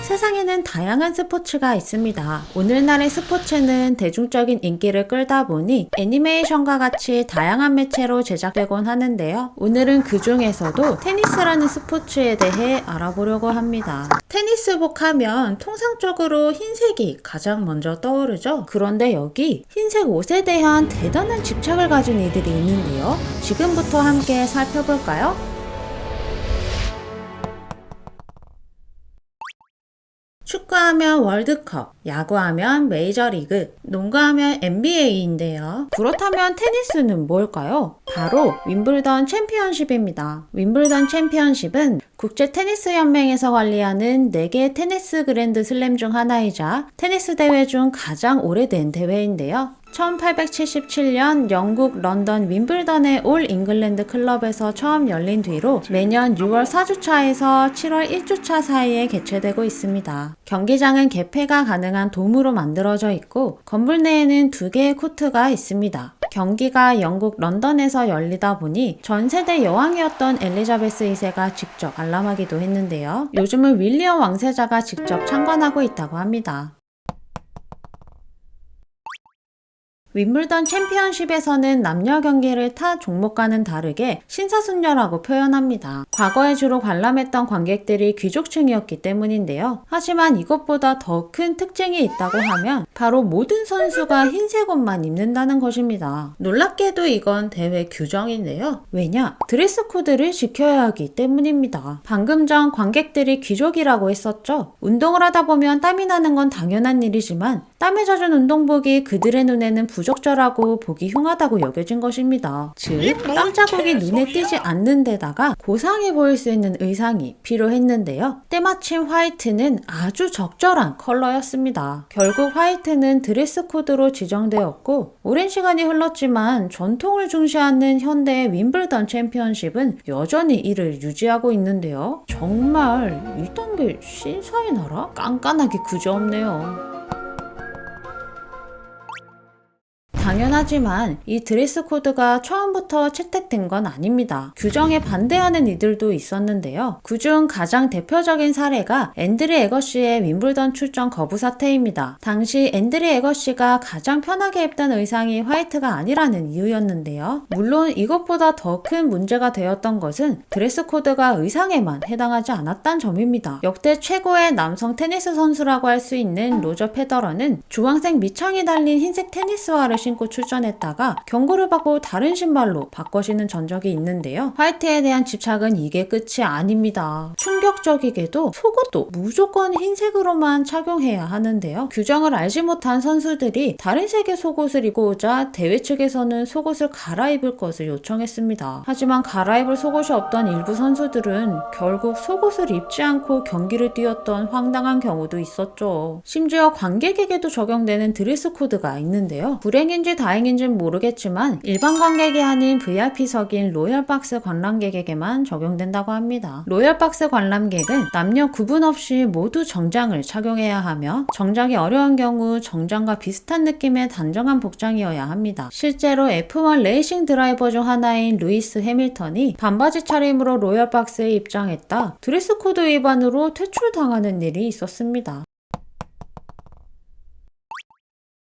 세상에는 다양한 스포츠가 있습니다. 오늘날의 스포츠는 대중적인 인기를 끌다 보니 애니메이션과 같이 다양한 매체로 제작되곤 하는데요. 오늘은 그 중에서도 테니스라는 스포츠에 대해 알아보려고 합니다. 테니스복 하면 통상적으로 흰색이 가장 먼저 떠오르죠. 그런데 여기 흰색 옷에 대한 대단한 집착을 가진 이들이 있는데요. 지금부터 함께 살펴볼까요? 축구하면 월드컵, 야구하면 메이저리그, 농구하면 NBA인데요. 그렇다면 테니스는 뭘까요? 바로 윈블던 챔피언십입니다. 윈블던 챔피언십은 국제 테니스 연맹에서 관리하는 4개 테니스 그랜드 슬램 중 하나이자 테니스 대회 중 가장 오래된 대회인데요. 1877년 영국 런던 윈블던의 올 잉글랜드 클럽에서 처음 열린 뒤로 매년 6월 4주차에서 7월 1주차 사이에 개최되고 있습니다. 경기장은 개폐가 가능한 돔으로 만들어져 있고 건물 내에는 2개의 코트가 있습니다. 경기가 영국 런던에서 열리다 보니 전 세대 여왕이었던 엘리자베스 2세가 직접 관람하기도 했는데요. 요즘은 윌리엄 왕세자가 직접 참관하고 있다고 합니다. 윈블던 챔피언십에서는 남녀 경기를 타 종목과는 다르게 신사숙녀라고 표현합니다. 과거에 주로 관람했던 관객들이 귀족층이었기 때문인데요. 하지만 이것보다 더 큰 특징이 있다고 하면 바로 모든 선수가 흰색 옷만 입는다는 것입니다. 놀랍게도 이건 대회 규정인데요. 왜냐? 드레스 코드를 지켜야 하기 때문입니다. 방금 전 관객들이 귀족이라고 했었죠. 운동을 하다 보면 땀이 나는 건 당연한 일이지만 땀에 젖은 운동복이 그들의 눈에는 부적절하고 보기 흉하다고 여겨진 것입니다. 즉, 땀 자국이 눈에 띄지 않는 데다가 고상해 보일 수 있는 의상이 필요했는데요. 때마침 화이트는 아주 적절한 컬러였습니다. 결국 화이트는 드레스 코드로 지정되었고 오랜 시간이 흘렀지만 전통을 중시하는 현대의 윈블던 챔피언십은 여전히 이를 유지하고 있는데요. 정말 이딴 게 신사의 나라? 깐깐하기 그지없네요. 당연하지만 이 드레스 코드가 처음부터 채택된 건 아닙니다. 규정에 반대하는 이들도 있었는데요. 그중 가장 대표적인 사례가 앤드류 에거시의 윈블던 출전 거부 사태입니다. 당시 앤드류 에거시가 가장 편하게 입던 의상이 화이트가 아니라는 이유였는데요. 물론 이것보다 더 큰 문제가 되었던 것은 드레스 코드가 의상에만 해당하지 않았다는 점입니다. 역대 최고의 남성 테니스 선수라고 할 수 있는 로저 페더러는 주황색 밑창이 달린 흰색 테니스화를 신고 출전했다가 경고를 받고 다른 신발로 바꿔 신은 전적이 있는데요. 화이트에 대한 집착은 이게 끝이 아닙니다. 충격적이게도 속옷도 무조건 흰색으로만 착용해야 하는데요. 규정을 알지 못한 선수들이 다른 색의 속옷을 입고 오자 대회 측에서는 속옷을 갈아입을 것을 요청했습니다. 하지만 갈아입을 속옷이 없던 일부 선수들은 결국 속옷을 입지 않고 경기를 뛰었던 황당한 경우도 있었죠. 심지어 관객에게도 적용되는 드레스 코드가 있는데요. 불행인지 다행인지는 모르겠지만 일반 관객이 아닌 VIP석인 로열박스 관람객에게만 적용된다고 합니다. 로열박스 관람객은 남녀 구분 없이 모두 정장을 착용해야 하며 정장이 어려운 경우 정장과 비슷한 느낌의 단정한 복장이어야 합니다. 실제로 F1 레이싱 드라이버 중 하나인 루이스 해밀턴이 반바지 차림으로 로열박스에 입장했다 드레스 코드 위반으로 퇴출당하는 일이 있었습니다.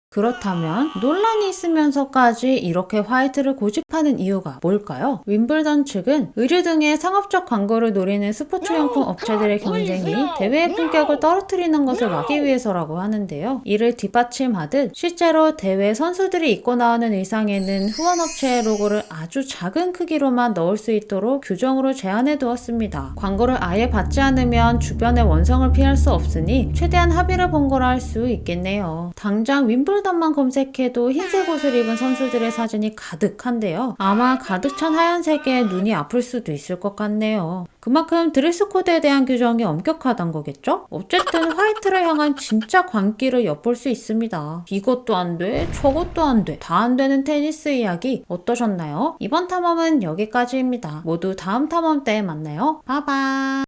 그렇다면 논란이 있으면서까지 이렇게 화이트를 고집하는 이유가 뭘까요? 윈블던 측은 의류 등의 상업적 광고를 노리는 스포츠용품 업체들의 경쟁이 대회의 품격을 떨어뜨리는 것을 막기 위해서라고 하는데요. 이를 뒷받침하듯 실제로 대회 선수들이 입고 나오는 의상에는 후원업체의 로고를 아주 작은 크기로만 넣을 수 있도록 규정으로 제한해 두었습니다. 광고를 아예 받지 않으면 주변의 원성을 피할 수 없으니 최대한 합의를 본 거라 할 수 있겠네요. 당장 윈블던만 검색해도 흰색 옷을 입은 선수들의 사진이 가득한데요. 아마 가득 찬 하얀색에 눈이 아플 수도 있을 것 같네요. 그만큼 드레스 코드에 대한 규정이 엄격하단 거겠죠? 어쨌든 화이트를 향한 진짜 광기를 엿볼 수 있습니다. 이것도 안 돼, 저것도 안 돼, 다 안 되는 테니스 이야기 어떠셨나요? 이번 탐험은 여기까지입니다. 모두 다음 탐험 때 만나요. 빠바.